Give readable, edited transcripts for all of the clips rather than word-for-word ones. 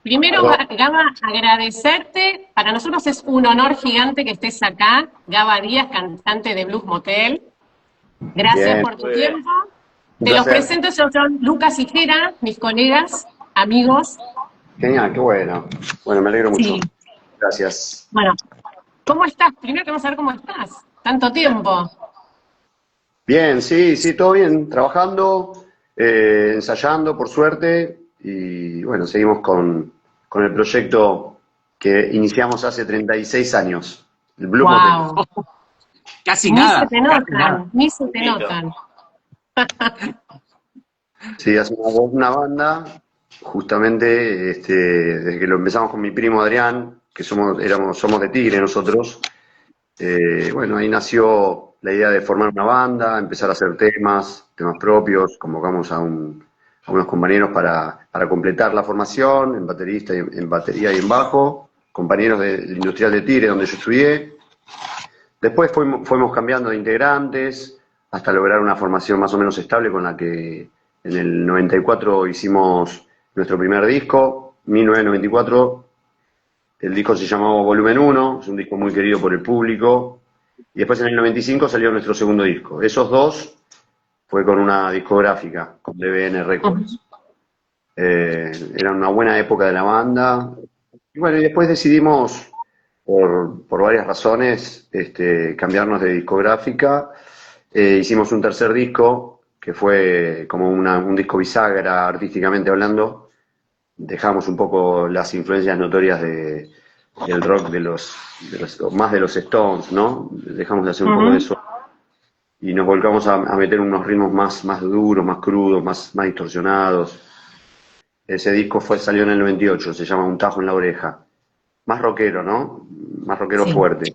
Primero, Aló. Gaba, agradecerte. Para nosotros es un honor gigante que estés acá. Gaba Díaz, cantante de Blues Motel. Gracias Bien, por tu Muy bien. tiempo. un Te los placer. presento, ellos son Lucas y Jera, mis colegas, amigos. Genial, qué bueno. Bueno, me alegro mucho. Sí. Gracias. Bueno, ¿cómo estás? Primero queremos saber cómo estás. Tanto tiempo. Bien, sí, sí, todo bien. Trabajando, ensayando, por suerte. Y bueno, seguimos con el proyecto que iniciamos hace 36 años, el Blue Motel. Wow. Casi Ni se nada, te casi nada. notan, ni se te Poquito. notan. Sí, hace una banda, justamente, desde que lo empezamos con mi primo Adrián, que somos de Tigre nosotros. Bueno, ahí nació la idea de formar una banda, empezar a hacer temas propios, convocamos a unos compañeros para completar la formación, en baterista, en batería y en bajo, compañeros del Industrial de Tigre, donde yo estudié. Después fuimos cambiando de integrantes hasta lograr una formación más o menos estable con la que en el 94 hicimos nuestro primer disco, 1994. El disco se llamó Volumen Uno, es un disco muy querido por el público. Y después en el 95 salió nuestro segundo disco. Esos dos fue con una discográfica, con DBN Ujú. Records. Era una buena época de la banda. Y bueno, y después decidimos, por varias razones, cambiarnos de discográfica. Hicimos un tercer disco, que fue como un disco bisagra artísticamente hablando. Dejamos un poco las influencias notorias del rock más de los Stones, ¿no? Dejamos de hacer un poco de Ujú. eso y nos volcamos a meter unos ritmos más duros, más crudos, más distorsionados. Ese disco salió en el 98, se llama Un tajo en la oreja. Más rockero, ¿no? Más rockero Sí. fuerte.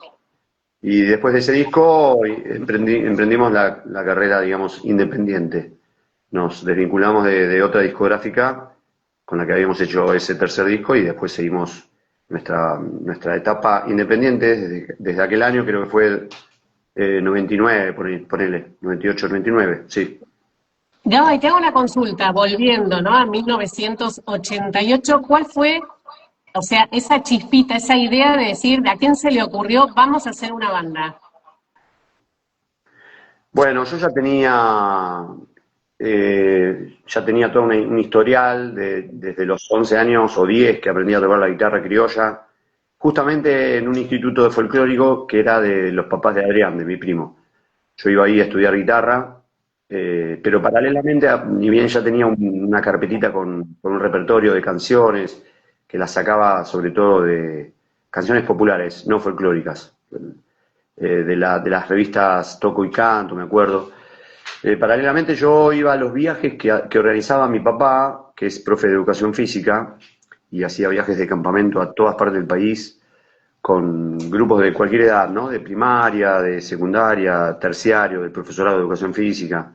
Y después de ese disco emprendimos la carrera, digamos, independiente. Nos desvinculamos de otra discográfica con la que habíamos hecho ese tercer disco y después seguimos nuestra etapa independiente desde aquel año, creo que fue 99, ponele, 98, 99, sí. Gaba, y te hago una consulta, volviendo, ¿no? A 1988, ¿cuál fue, o sea, esa chispita, esa idea de decir, ¿de a quién se le ocurrió, vamos a hacer una banda? Bueno, yo ya tenía todo un historial desde los 11 años o 10 que aprendí a tocar la guitarra criolla, justamente en un instituto de folclórico que era de los papás de Adrián, de mi primo. Yo iba ahí a estudiar guitarra, pero paralelamente, ni bien ya tenía una carpetita con un repertorio de canciones, que las sacaba sobre todo de canciones populares, no folclóricas, de las revistas Toco y Canto, me acuerdo. Paralelamente yo iba a los viajes que organizaba mi papá, que es profe de educación física, y hacía viajes de campamento a todas partes del país con grupos de cualquier edad, ¿no? De primaria, de secundaria, terciario, del profesorado de educación física.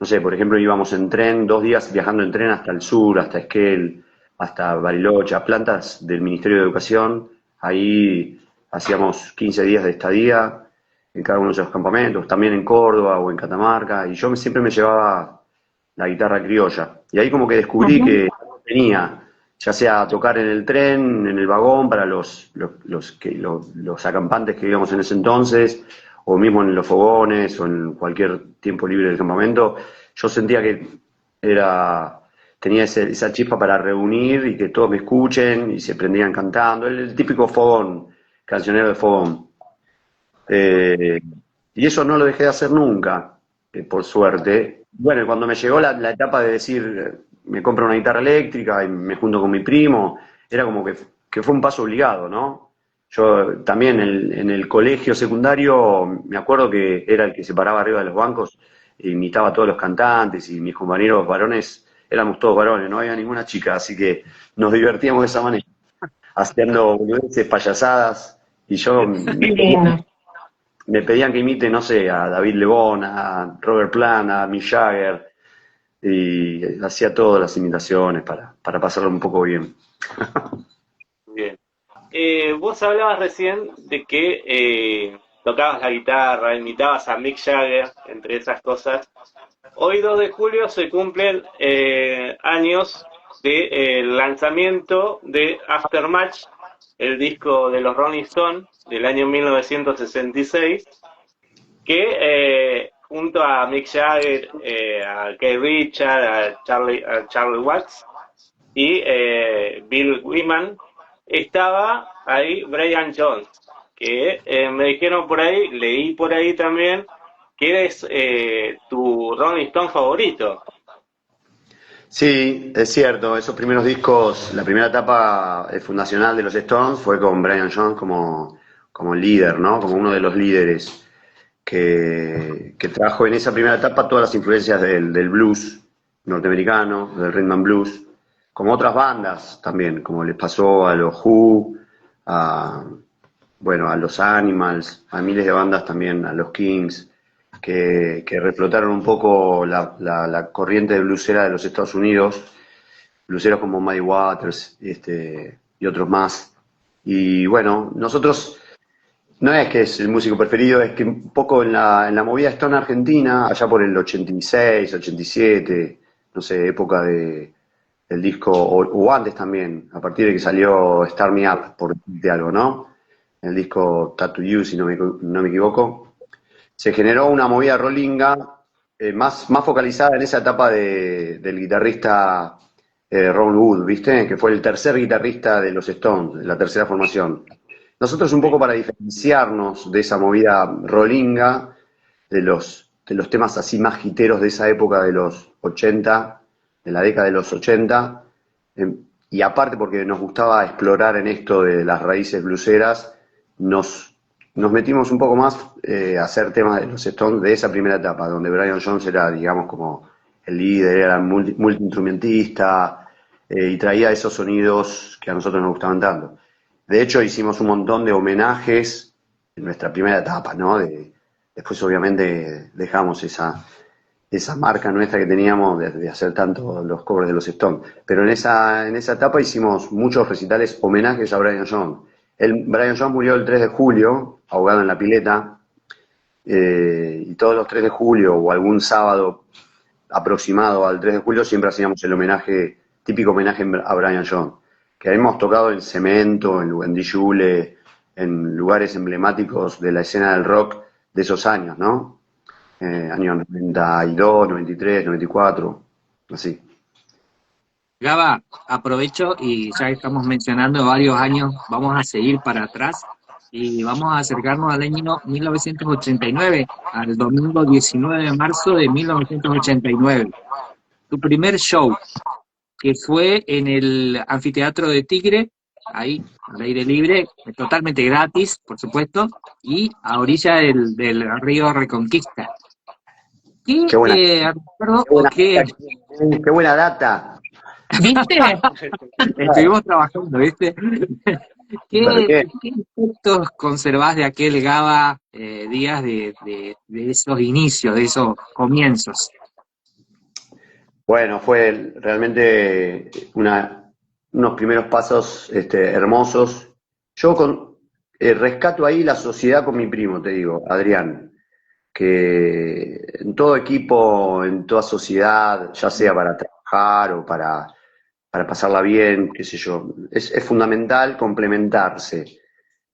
No sé, por ejemplo, íbamos en tren, 2 días viajando en tren hasta el sur, hasta Esquel, hasta Bariloche, a plantas del Ministerio de Educación. Ahí hacíamos 15 días de estadía en cada uno de esos campamentos, también en Córdoba o en Catamarca, y yo siempre me llevaba la guitarra criolla. Y ahí como que descubrí Ujú. que tenía, ya sea tocar en el tren, en el vagón para los acampantes que íbamos en ese entonces, o mismo en los fogones o en cualquier tiempo libre del campamento, yo sentía que era, tenía esa chispa para reunir y que todos me escuchen y se prendían cantando, el típico fogón, cancionero de fogón. Eh, y eso no lo dejé de hacer nunca, por suerte. Bueno, y cuando me llegó la etapa de decir, me compro una guitarra eléctrica y me junto con mi primo, era como que fue un paso obligado, ¿no? Yo también en el colegio secundario me acuerdo que era el que se paraba arriba de los bancos e imitaba a todos los cantantes y mis compañeros varones éramos todos varones, no había ninguna chica, así que nos divertíamos de esa manera, haciendo boludeces, payasadas, y yo Qué lindo. me pedían que imite, no sé, a David Lebón, a Robert Plant, a Mick Jagger, y hacía todas las imitaciones para pasarlo un poco bien. Bien. Vos hablabas recién de que tocabas la guitarra, imitabas a Mick Jagger, entre esas cosas. Hoy 2 de julio se cumplen años del lanzamiento de Aftermatch, el disco de los Rolling Stones del año 1966, que junto a Mick Jagger, a Keith Richards, a Charlie Watts y Bill Wyman, estaba ahí Brian Jones, que me dijeron por ahí, leí por ahí también, que eres tu Rolling Stone favorito. Sí, es cierto, esos primeros discos, la primera etapa fundacional de los Stones fue con Brian Jones como líder, ¿no? Como uno de los líderes que trajo en esa primera etapa todas las influencias del blues norteamericano, del rhythm and blues, como otras bandas también, como les pasó a los Who, bueno, a los Animals, a miles de bandas también, a los Kings, que reflotaron un poco la corriente de bluesera de los Estados Unidos, blueseros como Muddy Waters y otros más. Y bueno, nosotros, no es que es el músico preferido, es que un poco en la movida Stone Argentina, allá por el 86, 87, no sé, época del disco, o antes también, a partir de que salió Start Me Up, por decirte algo, ¿no? El disco Tattoo You, si no me equivoco, se generó una movida rollinga más focalizada en esa etapa del guitarrista Ron Wood, ¿viste? Que fue el tercer guitarrista de los Stones, la tercera formación. Nosotros un poco para diferenciarnos de esa movida rollinga, de los temas así más jiteros de esa época de los 80, de la década de los 80, y aparte porque nos gustaba explorar en esto de las raíces blueseras, nos metimos un poco más a hacer temas de los Stones de esa primera etapa, donde Brian Jones era, digamos, como el líder, era multiinstrumentista y traía esos sonidos que a nosotros nos gustaban tanto. De hecho, hicimos un montón de homenajes en nuestra primera etapa, ¿no? Después, obviamente, dejamos esa marca nuestra que teníamos de hacer tanto los covers de los Stones. Pero en esa etapa hicimos muchos recitales, homenajes a Brian Jones. Brian Jones murió el 3 de julio, ahogado en la pileta, y todos los 3 de julio o algún sábado aproximado al 3 de julio siempre hacíamos el típico homenaje a Brian Jones, que hemos tocado en Cemento, en Dijule, en lugares emblemáticos de la escena del rock de esos años, ¿no? Años 92, 93, 94, así. Gaba, aprovecho y ya que estamos mencionando varios años, vamos a seguir para atrás y vamos a acercarnos al año 1989, al domingo 19 de marzo de 1989. Tu primer show, que fue en el Anfiteatro de Tigre, ahí, al aire libre, totalmente gratis, por supuesto, y a orilla del río Reconquista. Qué buena data. ¿Viste? Estuvimos trabajando, ¿viste? ¿Qué efectos conservás de aquel Gaba días de esos inicios, de esos comienzos? Bueno, fue realmente unos primeros pasos hermosos. Yo rescato ahí la sociedad con mi primo, te digo, Adrián, que en todo equipo, en toda sociedad, ya sea para trabajar o para pasarla bien, qué sé yo, es fundamental complementarse.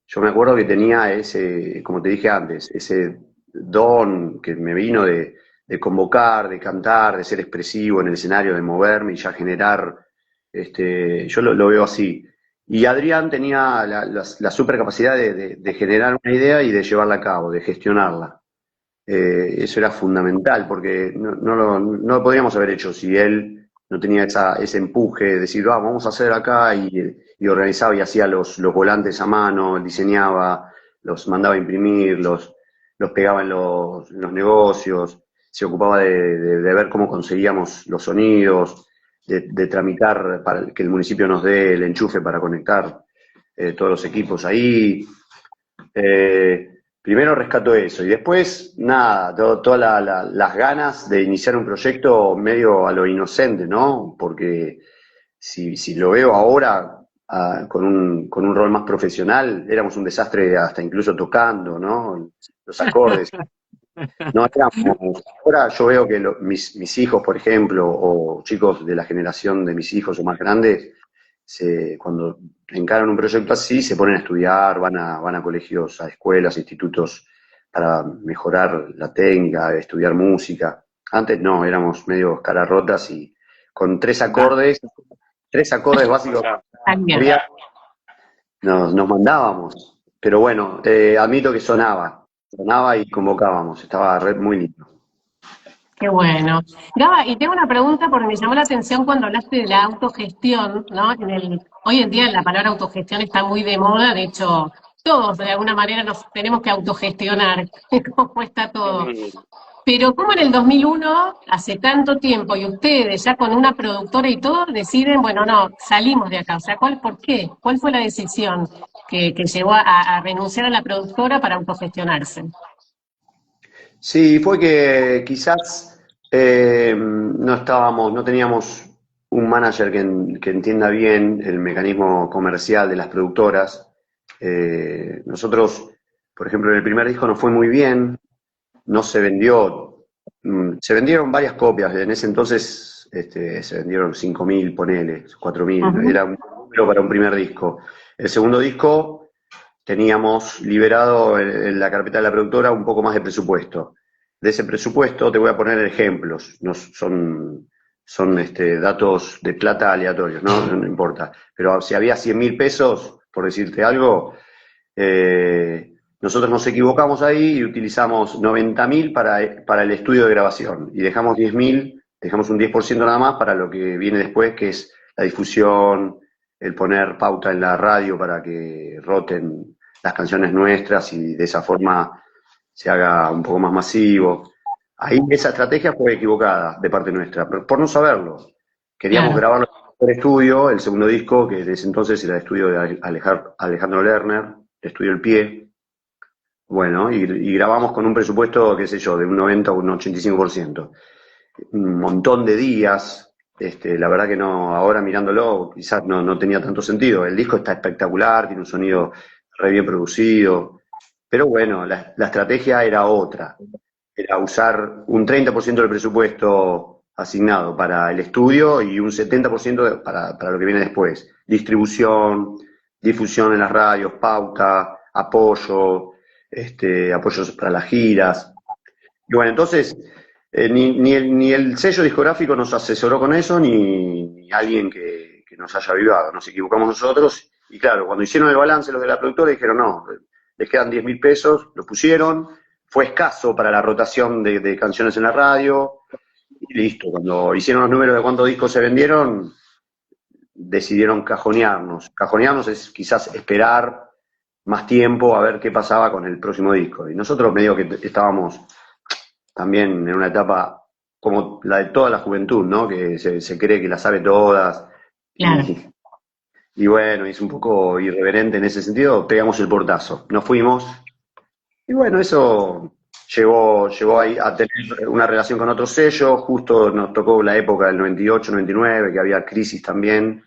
Yo me acuerdo que tenía como te dije antes, ese don que me vino de convocar, de cantar, de ser expresivo en el escenario, de moverme y ya generar, yo lo veo así. Y Adrián tenía la super capacidad de generar una idea y de llevarla a cabo, de gestionarla. Eso era fundamental, porque no lo podríamos haber hecho si él no tenía ese empuje de decir, vamos a hacer acá, y organizaba y hacía los volantes a mano, diseñaba, los mandaba a imprimir, los pegaba en los negocios, se ocupaba de ver cómo conseguíamos los sonidos, de tramitar para que el municipio nos dé el enchufe para conectar todos los equipos ahí. Primero rescato eso, y después, nada, todas las ganas de iniciar un proyecto medio a lo inocente, ¿no? Porque si lo veo ahora con un rol más profesional, éramos un desastre hasta incluso tocando, ¿no? Los acordes. No éramos, ahora yo veo que mis hijos, por ejemplo, o chicos de la generación de mis hijos o más grandes, cuando encaran un proyecto así, se ponen a estudiar, van a colegios, a escuelas, institutos para mejorar la técnica, estudiar música. Antes no, éramos medio caras rotas y con tres acordes básicos También. nos mandábamos. Pero bueno, admito que sonaba y convocábamos, estaba muy lindo. Qué bueno. Gaba, y tengo una pregunta porque me llamó la atención cuando hablaste de la autogestión, ¿no? Hoy en día la palabra autogestión está muy de moda, de hecho, todos de alguna manera nos tenemos que autogestionar, cómo está todo. Pero como en el 2001, hace tanto tiempo, y ustedes ya con una productora y todo, deciden, bueno, no, salimos de acá. O sea, ¿por qué? ¿Cuál fue la decisión que llevó a renunciar a la productora para autogestionarse? Sí, fue que quizás no teníamos un manager que entienda bien el mecanismo comercial de las productoras. Nosotros, por ejemplo, en el primer disco nos fue muy bien, no se vendió, se vendieron varias copias, en ese entonces se vendieron 5.000, ponele, 4.000, Ujú. era un número para un primer disco. El segundo disco teníamos liberado en la carpeta de la productora un poco más de presupuesto. De ese presupuesto te voy a poner ejemplos, no son datos de plata aleatorios, ¿no? No importa. Pero si había 100.000 pesos, por decirte algo, nosotros nos equivocamos ahí y utilizamos 90.000 para el estudio de grabación y dejamos 10.000, dejamos un 10% nada más para lo que viene después, que es la difusión, el poner pauta en la radio para que roten las canciones nuestras y de esa forma se haga un poco más masivo. Ahí esa estrategia fue equivocada de parte nuestra, por no saberlo. Queríamos Claro. grabarlo por estudio, el segundo disco, que desde entonces era el estudio de Alejandro Lerner, el estudio El Pie. Bueno, y grabamos con un presupuesto, qué sé yo, de un 90 o un 85%. Un montón de días, la verdad que no, ahora mirándolo quizás no tenía tanto sentido. El disco está espectacular, tiene un sonido re bien producido, pero bueno, la estrategia era otra, era usar un 30% del presupuesto asignado para el estudio y un 70% para lo que viene después. Distribución, difusión en las radios, pauta, apoyos para las giras. Y bueno, entonces, ni el sello discográfico nos asesoró con eso, ni alguien que nos haya avivado. Nos equivocamos nosotros. Y claro, cuando hicieron el balance los de la productora dijeron, no, les quedan 10.000 pesos, lo pusieron. Fue escaso para la rotación de canciones en la radio. Y listo, cuando hicieron los números de cuántos discos se vendieron, decidieron cajonearnos. Cajonearnos es quizás esperar más tiempo a ver qué pasaba con el próximo disco. Y nosotros medio que estábamos también en una etapa como la de toda la juventud, ¿no? Que se cree que la sabe todas. Claro. Y bueno, es un poco irreverente en ese sentido, pegamos el portazo. Nos fuimos. Y bueno, eso llevó ahí a tener una relación con otro sello. Justo nos tocó la época del 98, 99, que había crisis también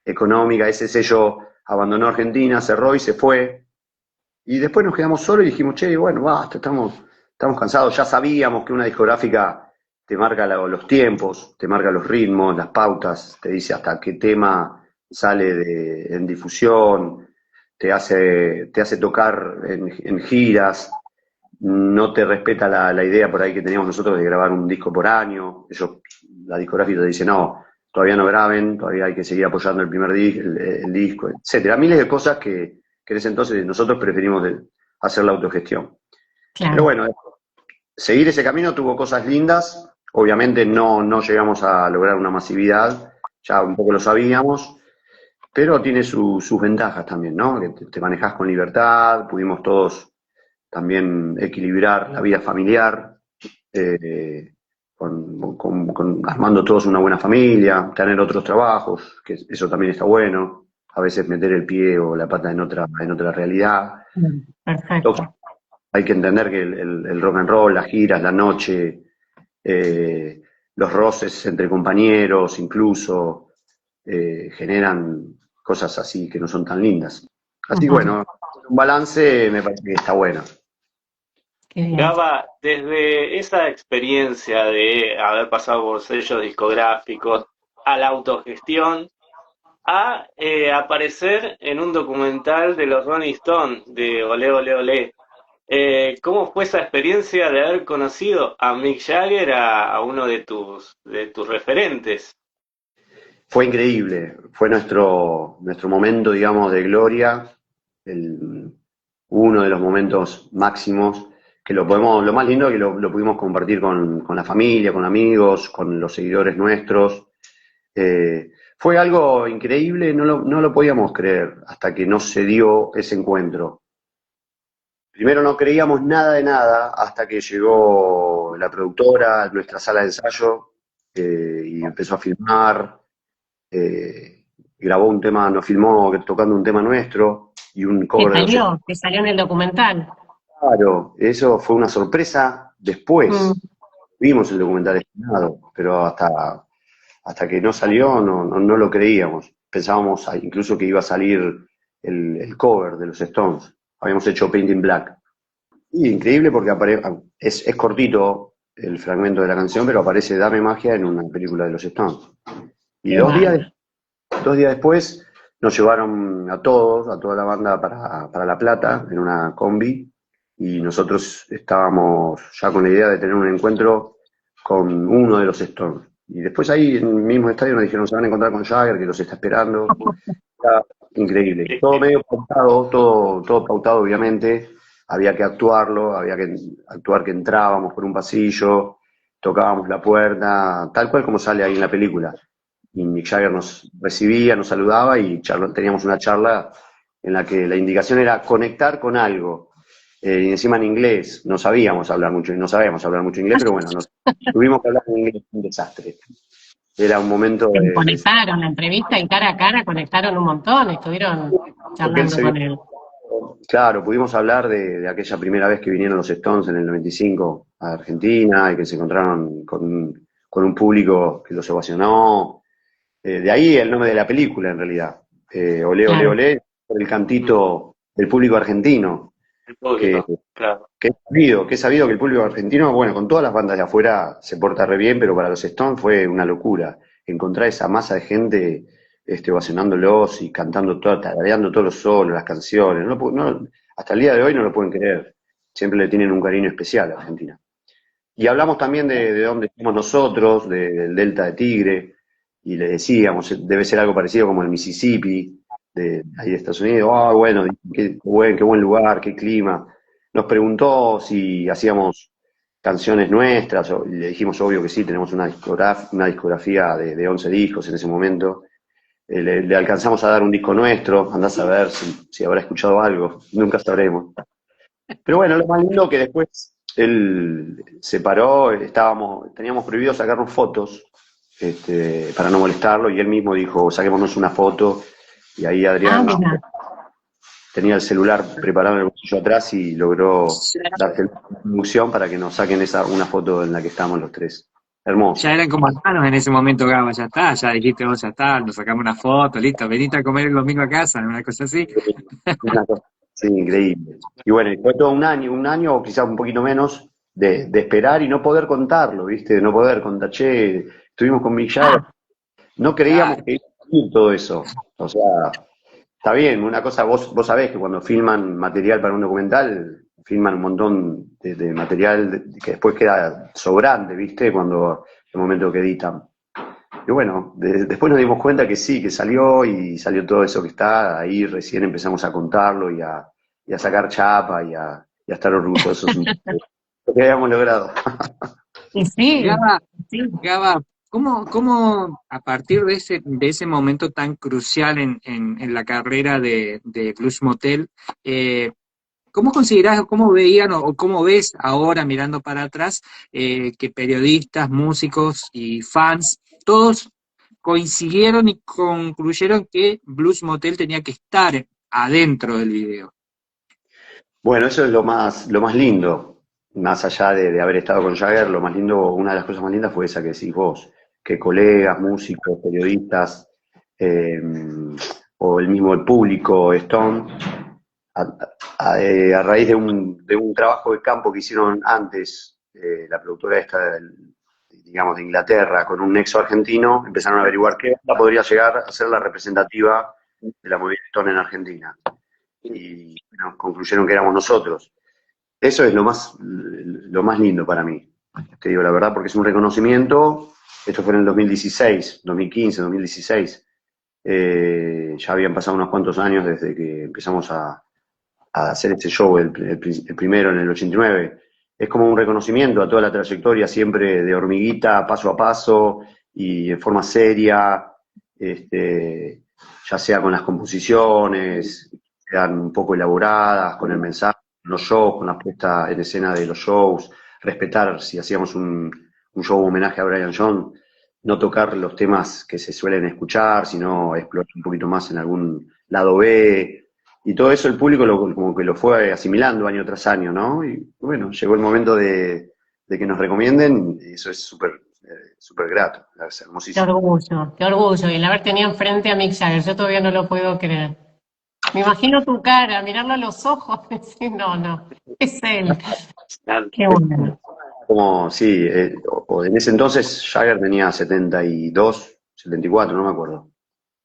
económica. Ese sello abandonó Argentina, cerró y se fue. Y después nos quedamos solos y dijimos, che, bueno, basta, estamos cansados. Ya sabíamos que una discográfica te marca los tiempos, te marca los ritmos, las pautas, te dice hasta qué tema sale en difusión, te hace tocar en giras, no te respeta la idea por ahí que teníamos nosotros de grabar un disco por año. La discográfica te dice, no, todavía no graben, todavía hay que seguir apoyando el primer el disco, etcétera. Miles de cosas que en ese entonces nosotros preferimos hacer la autogestión. Claro. Pero bueno, seguir ese camino tuvo cosas lindas, obviamente no llegamos a lograr una masividad, ya un poco lo sabíamos, pero tiene sus ventajas también, ¿no? Que te manejás con libertad, pudimos todos también equilibrar la vida familiar, armando todos una buena familia, tener otros trabajos, que eso también está bueno. A veces meter el pie o la pata en otra realidad. Perfecto. Hay que entender que el rock and roll, las giras, la noche, los roces entre compañeros, incluso, generan cosas así que no son tan lindas. Así que bueno, un balance me parece que está bueno. Qué bien. Gaba, desde esa experiencia de haber pasado por sellos discográficos a la autogestión, a aparecer en un documental de los Rolling Stones, de Olé Olé Olé. ¿Cómo fue esa experiencia de haber conocido a Mick Jagger, a uno de tus referentes? Fue increíble, fue nuestro momento, digamos, de gloria, el- uno de los momentos máximos, que lo más lindo es que lo pudimos compartir con la familia, con amigos, con los seguidores nuestros. Fue algo increíble, no lo podíamos creer hasta que no se dio ese encuentro. Primero no creíamos nada de nada hasta que llegó la productora a nuestra sala de ensayo y empezó a filmar, grabó un tema, nos filmó tocando un tema nuestro y un cover de los Stones. Que salió en el documental. Claro, eso fue una sorpresa después. Mm. Vimos el documental estrenado, pero hasta que no salió no lo creíamos. Pensábamos incluso que iba a salir el cover de los Stones. Habíamos hecho Painting Black. Y increíble porque es cortito el fragmento de la canción, pero aparece Dame Magia en una película de los Stones. Y Qué dos días bárbaro. 2 días después nos llevaron a todos, a toda la banda para La Plata, en una combi, y nosotros estábamos ya con la idea de tener un encuentro con uno de los Stones. Y después ahí en el mismo estadio nos dijeron, se van a encontrar con Jagger, que los está esperando. Era increíble. Todo medio pautado, todo pautado obviamente. Había que actuarlo, había que actuar que entrábamos por un pasillo, tocábamos la puerta, tal cual como sale ahí en la película. Y Mick Jagger nos recibía, nos saludaba y teníamos una charla en la que la indicación era conectar con algo. Y encima en inglés, no sabíamos hablar mucho, no sabíamos hablar mucho inglés, pero bueno, tuvimos que hablar en inglés, un desastre. Era un momento Conectaron la entrevista y cara a cara, conectaron un montón, estuvieron porque él charlando se con él. Claro, pudimos hablar de aquella primera vez que vinieron los Stones en el 95 a Argentina y que se encontraron con un público que los ovacionó. De ahí el nombre de la película, en realidad. Olé, olé, Claro. olé, por el cantito del público argentino, El que, público, claro. que es sabido que el público argentino, bueno, con todas las bandas de afuera se porta re bien, pero para los Stones fue una locura. Encontrar esa masa de gente ovacionándolos y cantando tarareando todos los solos, las canciones. Hasta el día de hoy no lo pueden creer. Siempre le tienen un cariño especial a Argentina. Y hablamos también de dónde somos nosotros, del Delta de Tigre, y le decíamos, debe ser algo parecido como el Mississippi, de ahí de Estados Unidos. Bueno, qué buen lugar, qué clima. Nos preguntó si hacíamos canciones nuestras, y le dijimos, obvio que sí, tenemos una discografía de 11 discos en ese momento. Le alcanzamos a dar un disco nuestro, andás a ver si habrá escuchado algo, nunca sabremos. Pero bueno, lo más lindo que después él se paró, teníamos prohibido sacarnos fotos para no molestarlo, y él mismo dijo, saquémonos una foto, y ahí Adrián Mira. tenía el celular preparado en el bolsillo atrás y logró darse la inducción para que nos saquen una foto en la que estamos los tres. Hermoso. Ya eran como hermanos en ese momento, Gaba, ya está, ya dijiste vos, ya está, nos sacamos una foto, listo, venite a comer el domingo a casa, una cosa así. Una cosa, sí, increíble. Y bueno, y fue todo un año o quizás un poquito menos, de esperar y no poder contarlo, ¿viste? De no poder contar, che, estuvimos con Mick Jagger, no creíamos que iba a salir todo eso. O sea, está bien, una cosa, vos sabés que cuando filman material para un documental, filman un montón de material que después queda sobrante, ¿viste? Cuando el momento que editan. Y bueno, después nos dimos cuenta que sí, que salió y salió todo eso que está, ahí recién empezamos a contarlo y a sacar chapa y a estar orgullosos de lo que habíamos logrado. Y sí, Gaba, sí. Gaba, ¿cómo a partir de ese momento tan crucial en la carrera de Blues Motel, ¿cómo considerás, cómo veían o cómo ves ahora mirando para atrás que periodistas, músicos y fans, todos coincidieron y concluyeron que Blues Motel tenía que estar adentro del video? Bueno, eso es lo más lindo, más allá de haber estado con Jagger, lo más lindo, una de las cosas más lindas fue esa que decís vos, que colegas, músicos, periodistas, o el mismo público Stone, a raíz de un trabajo de campo que hicieron antes, la productora esta, digamos, de Inglaterra, con un nexo argentino, empezaron a averiguar qué banda podría llegar a ser la representativa de la movida Stone en Argentina. Y bueno, concluyeron que éramos nosotros. Eso es lo más lindo para mí, te digo la verdad, porque es un reconocimiento. Esto fue en el 2016, 2015, 2016. Ya habían pasado unos cuantos años desde que empezamos a hacer este show, el primero en el 89. Es como un reconocimiento a toda la trayectoria, siempre de hormiguita, paso a paso y en forma seria, ya sea con las composiciones, sean un poco elaboradas, con el mensaje, los shows, con la puesta en escena de los shows, respetar si hacíamos un show homenaje a Brian Jones, no tocar los temas que se suelen escuchar, sino explorar un poquito más en algún lado B, y todo eso el público como que lo fue asimilando año tras año, ¿no? Y bueno, llegó el momento de que nos recomienden, y eso es súper grato, es Qué hermosísimo. orgullo, qué orgullo. Y el haber tenido enfrente a Mick Jagger, yo todavía no lo puedo creer. Me imagino tu cara, mirarlo a los ojos, decir, no, es él. Qué bueno. Como, sí, en ese entonces Jagger tenía 72, 74, no me acuerdo.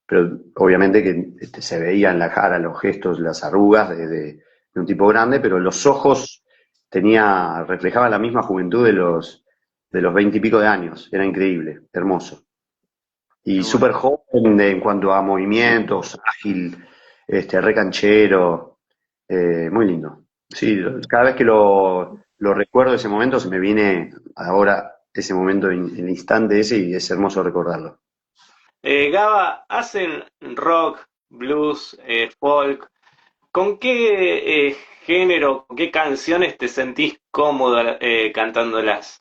Pero obviamente que se veía en la cara los gestos, las arrugas de un tipo grande, pero los ojos reflejaban la misma juventud de los 20 y pico de años. Era increíble, hermoso. Y súper joven en cuanto a movimientos, ágil, re canchero, muy lindo. Sí, cada vez que lo recuerdo ese momento, se me viene ahora ese momento, el instante ese, y es hermoso recordarlo. Gaba, hacen rock, blues, folk. ¿Con qué género, con qué canciones te sentís cómodo cantándolas?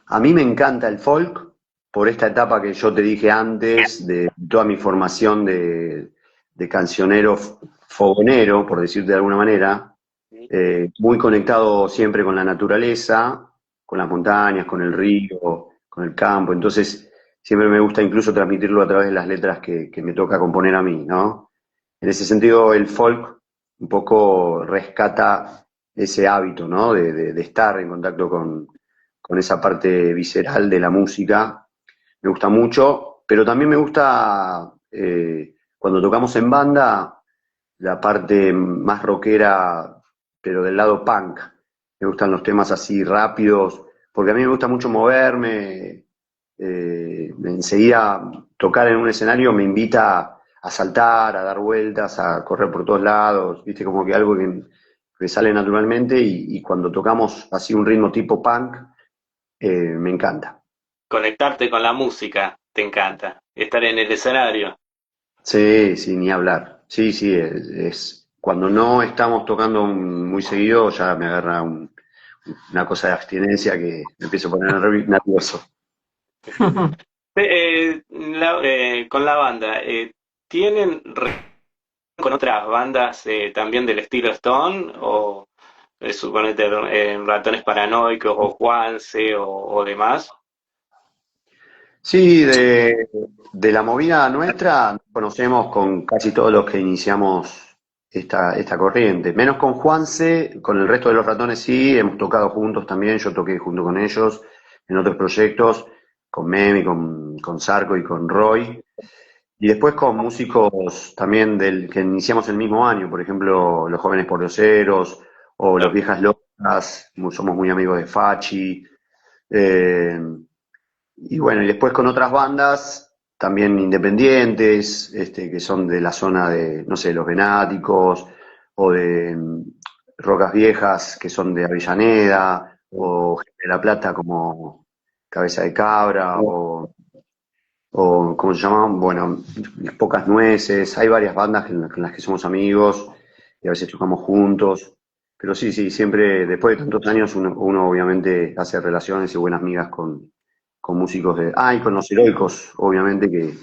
A mí me encanta el folk, por esta etapa que yo te dije antes, de toda mi formación de cancionero fogonero, por decirte de alguna manera, muy conectado siempre con la naturaleza, con las montañas, con el río, con el campo. Entonces, siempre me gusta incluso transmitirlo a través de las letras que me toca componer a mí, ¿no? En ese sentido, el folk un poco rescata ese hábito, ¿no? De estar en contacto con esa parte visceral de la música. Me gusta mucho, pero también me gusta, cuando tocamos en banda, la parte más rockera, pero del lado punk. Me gustan los temas así rápidos, porque a mí me gusta mucho moverme. Enseguida tocar en un escenario me invita a saltar, a dar vueltas, a correr por todos lados, viste, como que algo que sale naturalmente, y cuando tocamos así un ritmo tipo punk, me encanta. Conectarte con la música, te encanta. Estar en el escenario. Sí, sí, ni hablar. Sí, sí, cuando no estamos tocando muy seguido, ya me agarra una cosa de abstinencia que me empiezo a poner nervioso. Con la banda, ¿tienen con otras bandas también del estilo Stone? ¿O suponete Ratones Paranoicos o Juanse o demás? Sí, de la movida nuestra nos conocemos con casi todos los que iniciamos esta corriente. Menos con Juanse, con el resto de los ratones sí, hemos tocado juntos también, yo toqué junto con ellos en otros proyectos, con Memi, con Sarco y con Roy. Y después con músicos también que iniciamos el mismo año, por ejemplo, Los Jóvenes Porrioseros o Los Viejas Locas, somos muy amigos de Fachi. eh, y bueno, y después con otras bandas, también independientes, que son de la zona de, no sé, Los Venáticos, o de Rocas Viejas, que son de Avellaneda, o Gente de la Plata como Cabeza de Cabra, o ¿cómo se llaman? Bueno, Pocas Nueces. Hay varias bandas con las que somos amigos y a veces tocamos juntos. Pero sí, sí, siempre, después de tantos años, uno obviamente hace relaciones y buenas migas con músicos y con los Heroicos, obviamente, que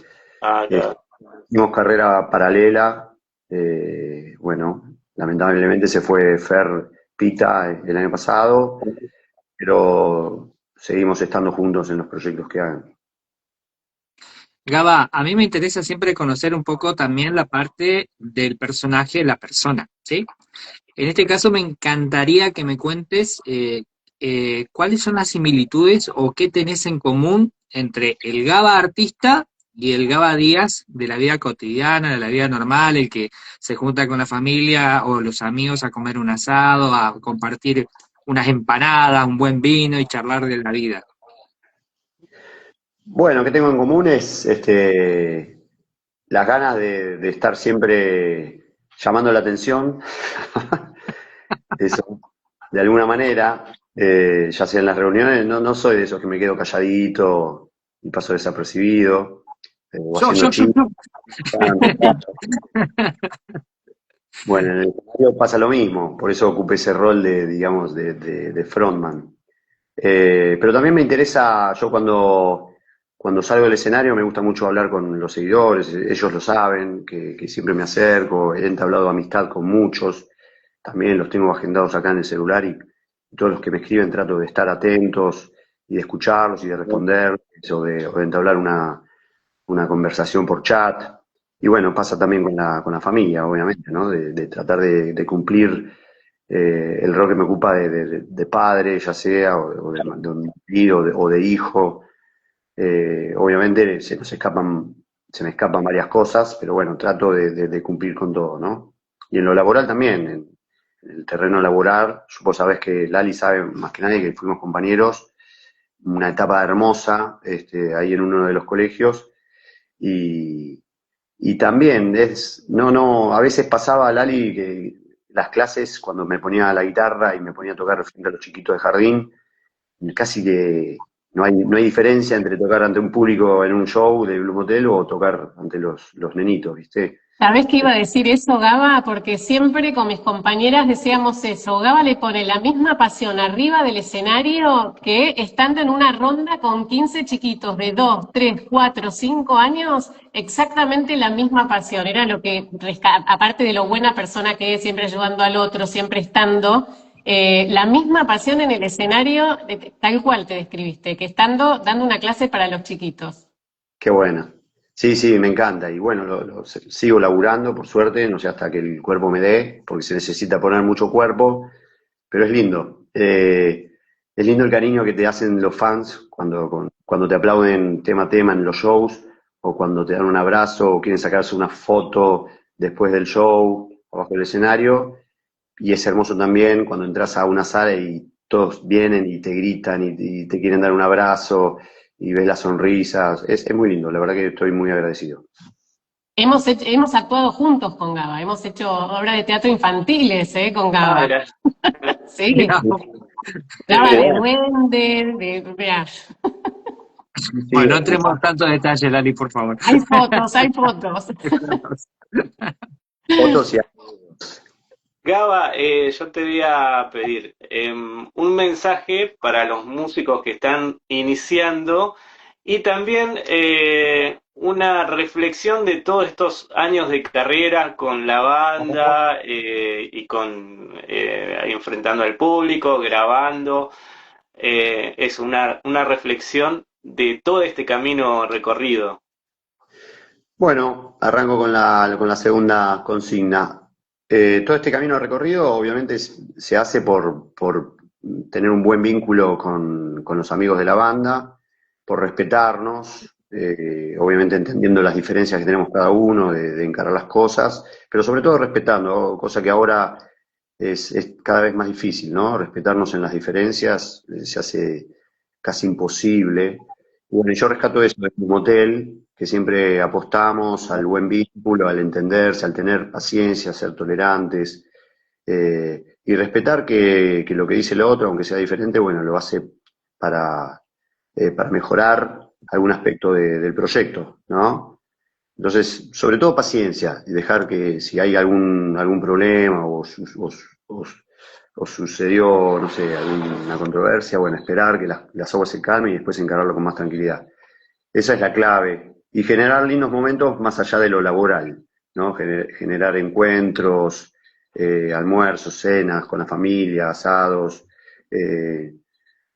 Ah, claro. hicimos carrera paralela. Bueno, lamentablemente se fue Fer Pita el año pasado, pero seguimos estando juntos en los proyectos que hagan. Gaba, a mí me interesa siempre conocer un poco también la parte del personaje de la persona, ¿sí? En este caso me encantaría que me cuentes cuáles son las similitudes o qué tenés en común entre el Gaba artista y el Gaba Díaz de la vida cotidiana, de la vida normal, el que se junta con la familia o los amigos a comer un asado, a compartir unas empanadas, un buen vino y charlar de la vida. Bueno, ¿qué tengo en común? Es las ganas de estar siempre llamando la atención, eso, de alguna manera, ya sea en las reuniones, no soy de esos que me quedo calladito y paso desapercibido, o haciendo chistes. Yo. Bueno, en el escenario pasa lo mismo, por eso ocupé ese rol de, digamos, de frontman. Pero también me interesa, yo cuando salgo del escenario me gusta mucho hablar con los seguidores, ellos lo saben, que siempre me acerco, he entablado amistad con muchos, también los tengo agendados acá en el celular y todos los que me escriben trato de estar atentos y de escucharlos y de responder, o de entablar una conversación por chat. Y bueno, pasa también con la familia, obviamente, ¿no? De tratar de cumplir el rol que me ocupa de padre, ya sea, o de un marido, o de hijo. Obviamente se me escapan varias cosas, pero bueno, trato de cumplir con todo, ¿no? Y en lo laboral también, en el terreno laboral, vos sabés que Lali sabe más que nadie que fuimos compañeros, una etapa hermosa, ahí en uno de los colegios, y, y también a veces pasaba Lali que las clases, cuando me ponía la guitarra y me ponía a tocar frente a los chiquitos de jardín, casi que no hay diferencia entre tocar ante un público en un show de Blue Motel o tocar ante los nenitos, ¿viste? ¿Sabés que iba a decir eso, Gaba? Porque siempre con mis compañeras decíamos eso. Gaba le pone la misma pasión arriba del escenario que estando en una ronda con 15 chiquitos de 2, 3, 4, 5 años, exactamente la misma pasión. Era lo que, aparte de lo buena persona que es, siempre ayudando al otro, siempre estando, la misma pasión en el escenario, tal cual te describiste, que estando dando una clase para los chiquitos. Qué buena. Sí, sí, me encanta. Y bueno, sigo laburando, por suerte, no sé hasta que el cuerpo me dé, porque se necesita poner mucho cuerpo, pero es lindo. Es lindo el cariño que te hacen los fans cuando te aplauden tema a tema en los shows, o cuando te dan un abrazo, o quieren sacarse una foto después del show, abajo del escenario. Y es hermoso también cuando entras a una sala y todos vienen y te gritan y te quieren dar un abrazo y ves las sonrisas. Es muy lindo, la verdad que estoy muy agradecido. Hemos actuado juntos con Gaba, hemos hecho obras de teatro infantiles, con Gaba. Gracias. Sí, Mirá, Gaba Qué de bueno. duende, mirá. bueno, no entremos tanto detalle, Lali, por favor. Hay fotos, hay fotos. Fotos y Gaba, yo te voy a pedir un mensaje para los músicos que están iniciando y también una reflexión de todos estos años de carrera con la banda y con enfrentando al público, grabando. Es una reflexión de todo este camino recorrido. Bueno, arranco con la segunda consigna. Todo este camino recorrido obviamente se hace por tener un buen vínculo con los amigos de la banda, por respetarnos, obviamente entendiendo las diferencias que tenemos cada uno de encarar las cosas, pero sobre todo respetando, cosa que ahora es cada vez más difícil, ¿no? Respetarnos en las diferencias se hace casi imposible. Y bueno, yo rescato eso de un motel, que siempre apostamos al buen vínculo, al entenderse, al tener paciencia, ser tolerantes, y respetar que lo que dice el otro, aunque sea diferente, bueno, lo hace para mejorar algún aspecto del proyecto, ¿no? Entonces, sobre todo paciencia y dejar que si hay algún problema o sucedió, no sé, alguna controversia, bueno, esperar que las aguas se calmen y después encararlo con más tranquilidad. Esa es la clave. Y generar lindos momentos más allá de lo laboral, ¿no? Generar encuentros, almuerzos, cenas con la familia, asados.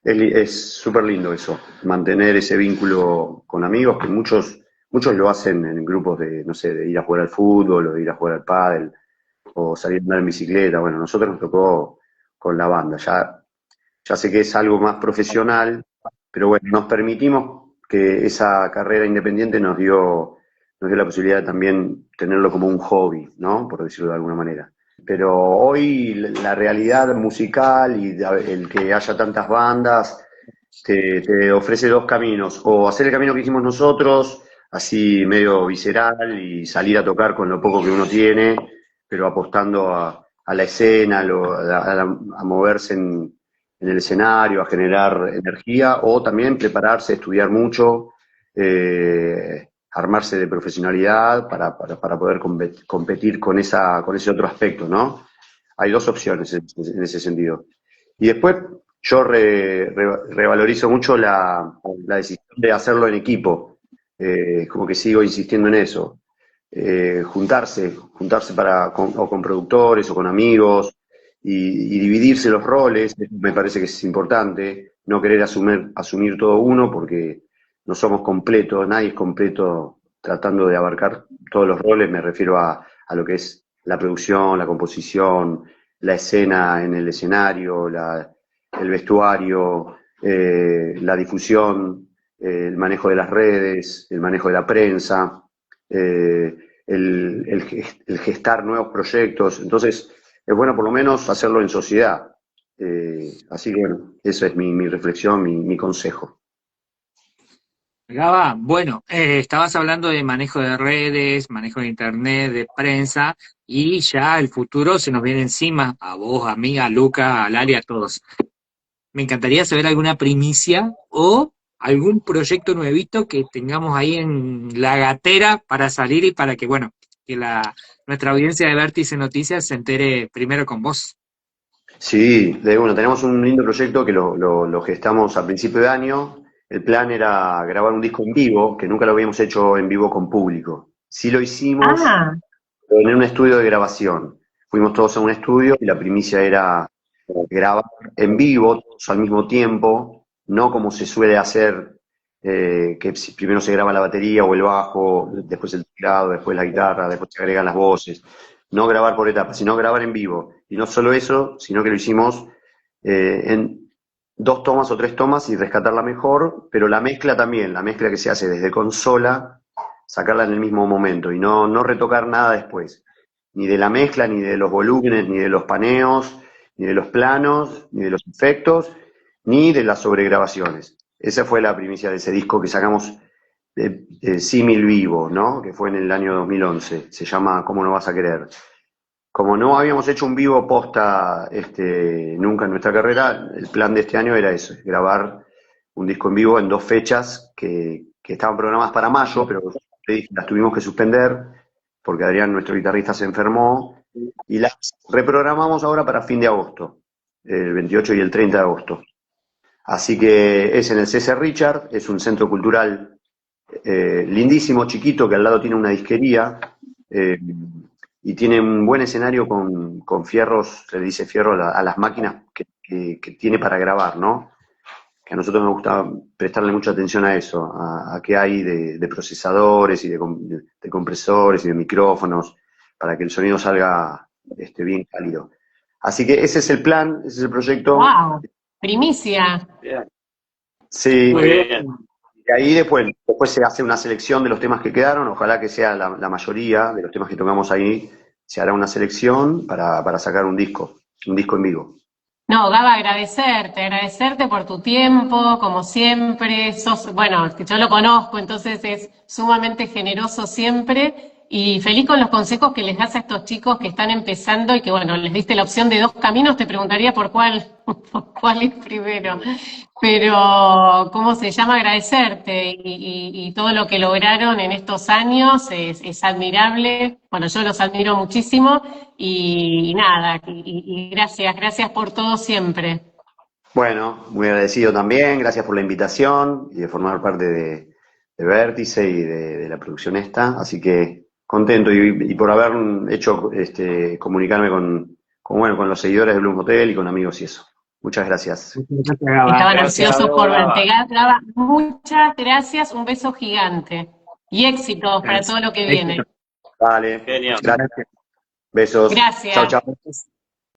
Es súper lindo eso, mantener ese vínculo con amigos, que muchos lo hacen en grupos de, no sé, de ir a jugar al fútbol o de ir a jugar al pádel. o salir a andar en bicicleta. Bueno, a nosotros nos tocó con la banda. Ya sé que es algo más profesional, pero bueno, nos permitimos que esa carrera independiente nos dio la posibilidad de también tenerlo como un hobby, ¿no? Por decirlo de alguna manera. Pero hoy la realidad musical y el que haya tantas bandas te ofrece dos caminos, o hacer el camino que hicimos nosotros, así medio visceral, y salir a tocar con lo poco que uno tiene, pero apostando a la escena, a moverse en el escenario, a generar energía, o también prepararse, estudiar mucho, armarse de profesionalidad para poder competir con ese otro aspecto, ¿no? Hay dos opciones en ese sentido. Y después yo revalorizo mucho la decisión de hacerlo en equipo, como que sigo insistiendo en eso. Juntarse o con productores o con amigos y dividirse los roles, me parece que es importante, no querer asumir todo uno porque no somos completos, nadie es completo tratando de abarcar todos los roles, me refiero a lo que es la producción, la composición, la escena en el escenario, el vestuario, la difusión, el manejo de las redes, el manejo de la prensa, el gestar nuevos proyectos. Entonces, es bueno por lo menos hacerlo en sociedad. Así que bueno, esa es mi reflexión, mi consejo. Gaba, bueno, estabas hablando de manejo de redes, manejo de internet, de prensa, y ya el futuro se nos viene encima, a vos, a mí, a Luca, a Lali, a todos. Me encantaría saber alguna primicia o algún proyecto nuevito que tengamos ahí en la gatera para salir y para que, bueno, que nuestra audiencia de Vértice Noticias se entere primero con vos. Sí, bueno, tenemos un lindo proyecto que lo gestamos a principio de año. El plan era grabar un disco en vivo, que nunca lo habíamos hecho en vivo con público. Sí lo hicimos en un estudio de grabación. Fuimos todos a un estudio y la primicia era grabar en vivo, todos al mismo tiempo, no como se suele hacer, que primero se graba la batería o el bajo, después el teclado, después la guitarra, después se agregan las voces. No grabar por etapas, sino grabar en vivo. Y no solo eso, sino que lo hicimos en 2 tomas o 3 tomas y rescatarla mejor, pero la mezcla también, la mezcla que se hace desde consola, sacarla en el mismo momento y no retocar nada después, ni de la mezcla, ni de los volúmenes, ni de los paneos, ni de los planos, ni de los efectos, ni de las sobregrabaciones. Esa fue la primicia de ese disco que sacamos Símil Vivo, ¿no? Que fue en el año 2011, se llama ¿Cómo no vas a querer? Como no habíamos hecho un vivo posta nunca en nuestra carrera, el plan de este año era eso, grabar un disco en vivo en 2 fechas que estaban programadas para mayo, pero las tuvimos que suspender porque Adrián, nuestro guitarrista, se enfermó y las reprogramamos ahora para fin de agosto, el 28 y el 30 de agosto. Así que es en el César Richard, es un centro cultural lindísimo, chiquito, que al lado tiene una disquería, y tiene un buen escenario con fierros, se le dice fierro a las máquinas que tiene para grabar, ¿no? Que a nosotros nos gusta prestarle mucha atención a eso, a qué hay de procesadores y de compresores y de micrófonos, para que el sonido salga bien cálido. Así que ese es el plan, ese es el proyecto. ¡Wow! Primicia. Sí. Muy bien. Y ahí después se hace una selección de los temas que quedaron, ojalá que sea la mayoría de los temas que tocamos ahí, se hará una selección para sacar un disco en vivo. No, Gaba, agradecerte por tu tiempo, como siempre. Bueno, que yo lo conozco, entonces es sumamente generoso siempre. Y feliz con los consejos que les das a estos chicos que están empezando y que, bueno, les diste la opción de 2 caminos, te preguntaría por cuál es primero. Pero, ¿cómo se llama? Agradecerte y todo lo que lograron en estos años es admirable. Bueno, yo los admiro muchísimo y nada, y gracias por todo siempre. Bueno, muy agradecido también, gracias por la invitación y de formar parte de Vértice y de la producción esta, así que contento y por haber hecho comunicarme con los seguidores de Bloom Hotel y con amigos y eso. Muchas gracias. Estaban ansiosos por verte. Gaba, muchas gracias, un beso gigante. Y éxitos para todo lo que viene. Vale, Genial. gracias. Besos. Gracias. Chao, chao.